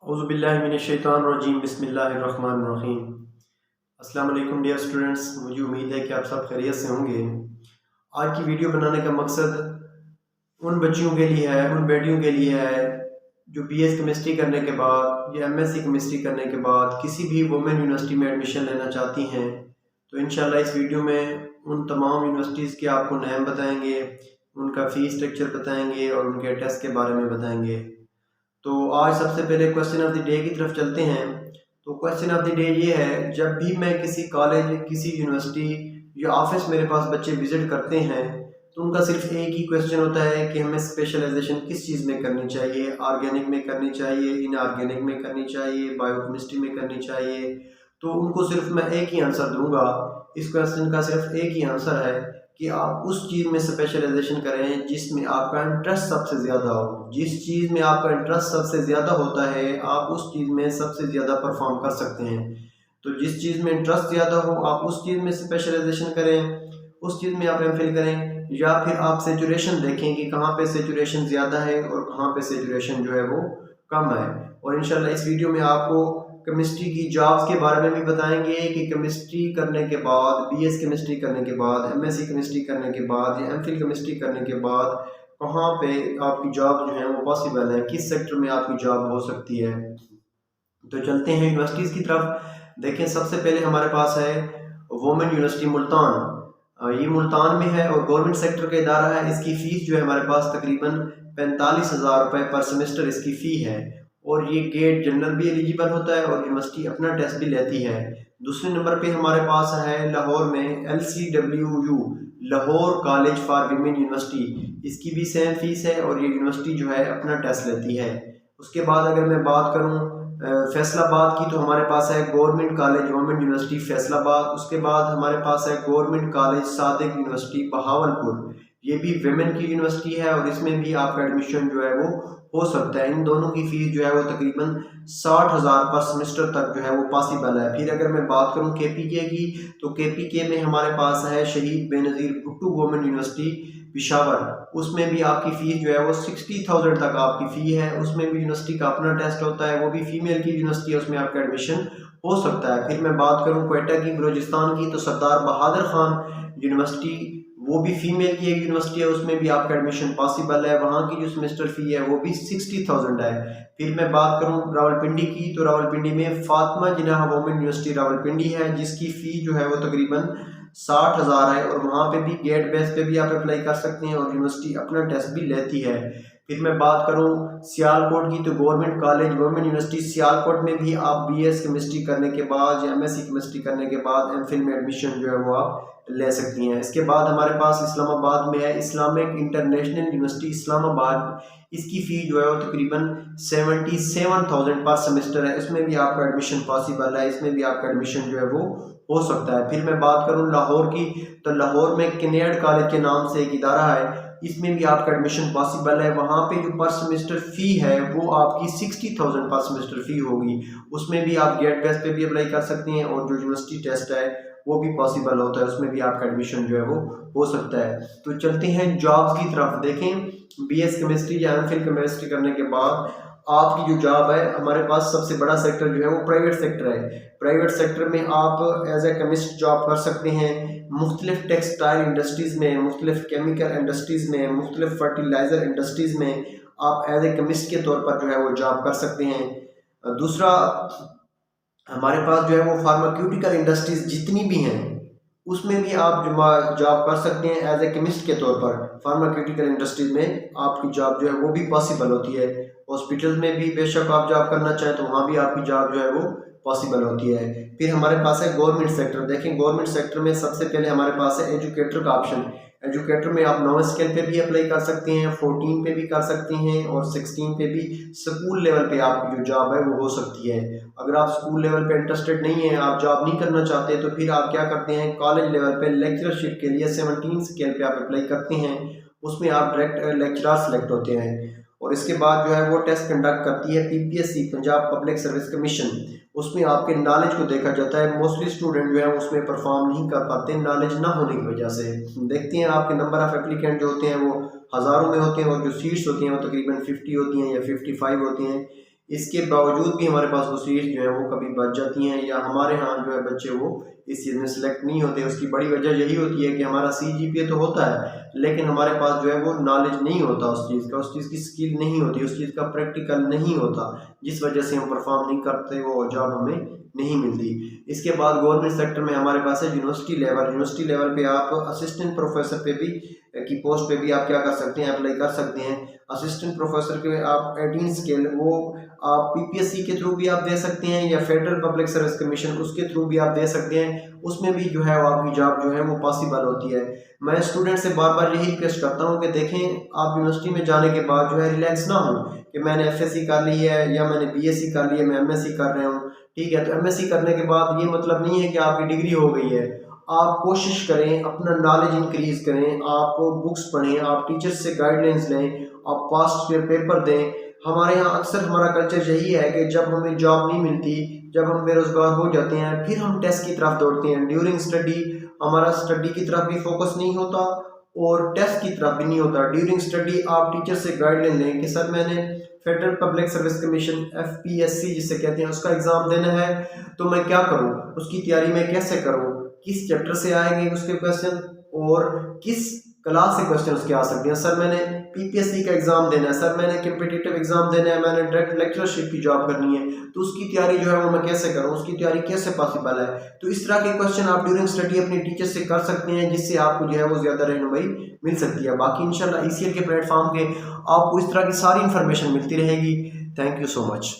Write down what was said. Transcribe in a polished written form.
औज़ुबिल्लाहिमिनश्शैतानिर्रजीम बिस्मिल्लाहिर्रहमानिर्रहीम। अस्सलाम वालेकुम डियर स्टूडेंट्स, मुझे उम्मीद है कि आप सब खैरियत से होंगे। आज की वीडियो बनाने का मकसद उन बच्चियों के लिए है, उन बेटियों के लिए है जो बीएस केमिस्ट्री करने के बाद या एमएससी केमिस्ट्री करने के बाद किसी भी वुमेन यूनिवर्सिटी में एडमिशन लेना चाहती हैं। तो इंशाल्लाह इस वीडियो में उन तमाम यूनिवर्सिटीज़ के आपको नाम बताएंगे, उनका फ़ीस स्ट्रक्चर बताएंगे और उनके टेस्ट के बारे में बताएंगे। तो आज सबसे पहले क्वेश्चन ऑफ द डे की तरफ चलते हैं। तो क्वेश्चन ऑफ द डे ये है, जब भी मैं किसी कॉलेज, किसी यूनिवर्सिटी या ऑफिस मेरे पास बच्चे विजिट करते हैं तो उनका सिर्फ एक ही क्वेश्चन होता है कि हमें स्पेशलाइजेशन किस चीज़ में करनी चाहिए, ऑर्गेनिक में करनी चाहिए, इनऑर्गेनिक में करनी चाहिए, बायोकेमिस्ट्री में करनी चाहिए। तो उनको सिर्फ मैं एक ही आंसर दूंगा। इस क्वेश्चन का सिर्फ एक ही आंसर है कि आप उस चीज़ में स्पेशलाइजेशन करें जिसमें आपका इंटरेस्ट सबसे ज़्यादा हो। जिस चीज़ में आपका इंटरेस्ट सबसे ज़्यादा होता है आप उस चीज़ में सबसे ज़्यादा परफॉर्म कर सकते हैं। तो जिस चीज़ में इंटरेस्ट ज़्यादा हो आप उस चीज़ में स्पेशलाइजेशन करें, उस चीज़ में आप एमफिल करें, या फिर आप सेचुरेशन देखें कि कहाँ पे सेचुरेशन ज़्यादा है और कहाँ पे सेचुरेशन जो है वो कम है। और इंशाल्लाह इस वीडियो में आपको केमिस्ट्री की जॉब्स के बारे में भी बताएंगे कि केमिस्ट्री करने के बाद, बीएस केमिस्ट्री करने के बाद, एमएससी केमिस्ट्री करने के बाद या एमफिल केमिस्ट्री करने के बाद कहाँ पे आपकी जॉब जो है वो पॉसिबल है, किस सेक्टर में आपकी जॉब हो सकती है। तो चलते हैं यूनिवर्सिटीज़ की तरफ। देखें, सबसे पहले हमारे पास है वुमेन यूनिवर्सिटी मुल्तान। ये मुल्तान में है और गवर्नमेंट सेक्टर का इदारा है। इसकी फ़ीस जो है हमारे पास तकरीबन 45,000 रुपये पर सेमेस्टर इसकी फ़ी है और ये गेट जनरल भी एलिजिबल होता है और यूनिवर्सिटी अपना टेस्ट भी लेती है। दूसरे नंबर पे हमारे पास है लाहौर में LCWU, Lahore college for women university. इसकी भी सेम फीस है और ये यूनिवर्सिटी जो है अपना टेस्ट लेती है। उसके बाद अगर मैं बात करूँ फैसलाबाद की, तो हमारे पास है government college women university Faisalabad. उसके बाद हमारे पास है government college Sadiq university Bahawalpur. ये भी विमेन की यूनिवर्सिटी है और इसमें भी आपका एडमिशन जो है वो हो सकता है। इन दोनों की फीस जो है वो तकरीबन 60,000 पर सेमेस्टर तक जो है वो पॉसिबल है। फिर अगर मैं बात करूं KPK की, तो KPK में हमारे पास है शहीद बेनज़ीर भुट्टो वुमेन यूनिवर्सिटी पेशावर। उसमें भी आपकी फ़ीस जो है वो 60,000 तक आपकी फ़ी है। उसमें भी यूनिवर्सिटी का अपना टेस्ट होता है, वो भी फीमेल की यूनिवर्सिटी है, उसमें आपका एडमिशन हो सकता है। फिर मैं बात करूँ क्वेटा की, बलूचिस्तान की, तो सरदार बहादुर खान यूनिवर्सिटी, वो भी फीमेल की एक यूनिवर्सिटी है, उसमें भी आपका एडमिशन पॉसिबल है। वहाँ की जो सेमेस्टर फ़ी है वो भी 60,000 है। फिर मैं बात करूँ रावलपिंडी की, तो रावलपिंडी में फातिमा जिन्नाह वुमेन यूनिवर्सिटी रावलपिंडी है, जिसकी फ़ी जो है वो तकरीबन 60,000 है और वहाँ पे भी गेट बेस पे भी आप अप्लाई कर सकते हैं और यूनिवर्सिटी अपना टेस्ट भी लेती है। फिर मैं बात करूँ सियालकोट की, तो government college women university Sialkot में भी आप BS केमिस्ट्री करने के बाद या MSc केमिस्ट्री करने के बाद एमफिल में एडमिशन जो है वो आप ले सकती हैं। इसके बाद हमारे पास इस्लामाबाद में है इस्लामिक इंटरनेशनल यूनिवर्सिटी इस्लामाबाद। इसकी फ़ी जो है वो तकरीबन 77,000 पर सेमेस्टर है। इसमें भी आपका एडमिशन पॉसिबल है, इसमें भी आपका एडमिशन जो है वो हो सकता है। फिर मैं बात करूं लाहौर की, तो लाहौर में किनेड कॉलेज के नाम से एक इदारा है, इसमें भी आपका एडमिशन पॉसिबल है। वहाँ पे जो पर सेमेस्टर फ़ी है वो आपकी 60,000 पर सेमेस्टर फ़ी होगी। उसमें भी आप गेट बेस पे भी अप्लाई कर सकती हैं और जो यूनिवर्सिटी टेस्ट है वो भी पॉसिबल होता है, उसमें भी आपका एडमिशन जो है वो हो सकता है। तो चलते हैं जॉब्स की तरफ। देखें, BS केमिस्ट्री या एमफिल केमिस्ट्री करने के बाद आपकी जो जॉब है, हमारे पास सबसे बड़ा सेक्टर जो है वो प्राइवेट सेक्टर है। प्राइवेट सेक्टर में आप एज ए केमिस्ट जॉब कर सकते हैं मुख्तलिफ टेक्सटाइल इंडस्ट्रीज़ में, मुख्तलिफ केमिकल इंडस्ट्रीज़ में, मुख्तलिफ फर्टिलाइज़र इंडस्ट्रीज़ में आप एज ए केमिस्ट के तौर पर जो है वो जॉब कर सकते हैं। दूसरा, हमारे पास जो है वो फार्मास्यूटिकल इंडस्ट्रीज जितनी भी हैं उसमें भी आप जॉब कर सकते हैं एज ए केमिस्ट के तौर पर। फार्मास्यूटिकल इंडस्ट्रीज में आपकी जॉब जो है वो भी पॉसिबल होती है। हॉस्पिटल में भी बेशक आप जॉब करना चाहें तो वहाँ भी आपकी जॉब जो है वो पॉसिबल होती है। फिर हमारे पास है गवर्नमेंट सेक्टर। देखें, गवर्नमेंट सेक्टर में सबसे पहले हमारे पास है एजुकेटर का ऑप्शन। एजुकेटर में आप 9 स्केल पे भी अप्लाई कर सकते हैं, 14 पे भी कर सकते हैं और 16 पे भी। स्कूल लेवल पे आपकी जो जॉब है वो हो सकती है। अगर आप स्कूल लेवल पे इंटरेस्टेड नहीं है, आप जॉब नहीं करना चाहते, तो फिर आप क्या करते हैं, कॉलेज लेवल पे लेक्चरशिप के लिए 17 स्केल पे आप अप्लाई करते हैं। उसमें आप डायरेक्ट लेक्चरर सेलेक्ट होते हैं और इसके बाद जो है वो टेस्ट कंडक्ट करती है PPSC, Punjab public service commission. उसमें आपके नॉलेज को देखा जाता है। मोस्टली स्टूडेंट जो है उसमें परफॉर्म नहीं कर पाते नॉलेज ना होने की वजह से। देखते हैं आपके नंबर ऑफ एप्लीकेंट जो होते हैं वो हज़ारों में होते हैं और जो सीट्स होती हैं वो तकरीबन 50 होती हैं या 55 होती हैं। इसके बावजूद भी हमारे पास वो सीट्स जो है वो कभी बच जाती हैं या हमारे यहाँ जो है बच्चे वो इस चीज़ में सिलेक्ट नहीं होते। उसकी बड़ी वजह यही होती है कि हमारा CGPA तो होता है लेकिन हमारे पास जो है वो नॉलेज नहीं होता उस चीज़ का, उस चीज़ की स्किल नहीं होती, उस चीज़ का प्रैक्टिकल नहीं होता, जिस वजह से हम परफॉर्म नहीं करते, वो जॉब हमें नहीं मिलती। इसके बाद गवर्नमेंट सेक्टर में हमारे पास है यूनिवर्सिटी लेवल पे आप असिस्टेंट प्रोफेसर पे भी की पोस्ट पे भी आप क्या कर सकते हैं, अप्लाई कर सकते हैं। असिस्टेंट प्रोफेसर के आप 18 स्केल वो आप PPSC के थ्रू भी आप दे सकते हैं या फेडरल पब्लिक सर्विस कमीशन उसके थ्रू भी आप दे सकते हैं। उसमें भी जो है वो आपकी जॉब जो है वो पॉसिबल होती है। मैं स्टूडेंट से बार बार यही रिक्वेस्ट करता हूँ कि देखें आप यूनिवर्सिटी में जाने के बाद जो है रिलैक्स ना हो कि मैंने FSC कर ली है या मैंने BSc कर ली है, मैं MSc कर रहा हूँ, ठीक है। तो MSc करने के बाद ये मतलब नहीं है कि आपकी डिग्री हो गई है। आप कोशिश करें, अपना नॉलेज इंक्रीज करें, आप बुक्स पढ़ें, आप टीचर्स से गाइडलाइंस लें, आप पास्ट ईयर पेपर दें। हमारे यहाँ अक्सर हमारा कल्चर यही है कि जब हमें जॉब नहीं मिलती, जब हम बेरोजगार हो जाते हैं, फिर हम टेस्ट की तरफ दौड़ते हैं। ड्यूरिंग स्टडी हमारा स्टडी की तरफ भी फोकस नहीं होता और टेस्ट की तरफ भी नहीं होता। ड्यूरिंग स्टडी आप टीचर से गाइडलाइन लें कि सर मैंने federal public service commission FPSC जिसे कहते हैं उसका एग्ज़ाम देना है, तो मैं क्या करूं, उसकी तैयारी मैं कैसे करूं, किस चैप्टर से आएंगे उसके क्वेश्चन और किस क्लास से क्वेश्चन उसके आ सकते हैं। सर मैंने PPSC का एग्ज़ाम देना है, सर मैंने कम्पिटिटिव एग्ज़ाम देना है, मैंने डायरेक्ट लेक्चरशिप की जॉब करनी है, तो उसकी तैयारी जो है वो मैं कैसे करूं, उसकी तैयारी कैसे पॉसिबल है। तो इस तरह के क्वेश्चन आप ड्यूरिंग स्टडी अपने टीचर से कर सकते हैं, जिससे आपको जो है वो ज़्यादा रहनुमाई मिल सकती है। बाकी इंशाल्लाह ECL के प्लेटफॉर्म के आपको इस तरह की सारी इन्फॉर्मेशन मिलती रहेगी। Thank you so much.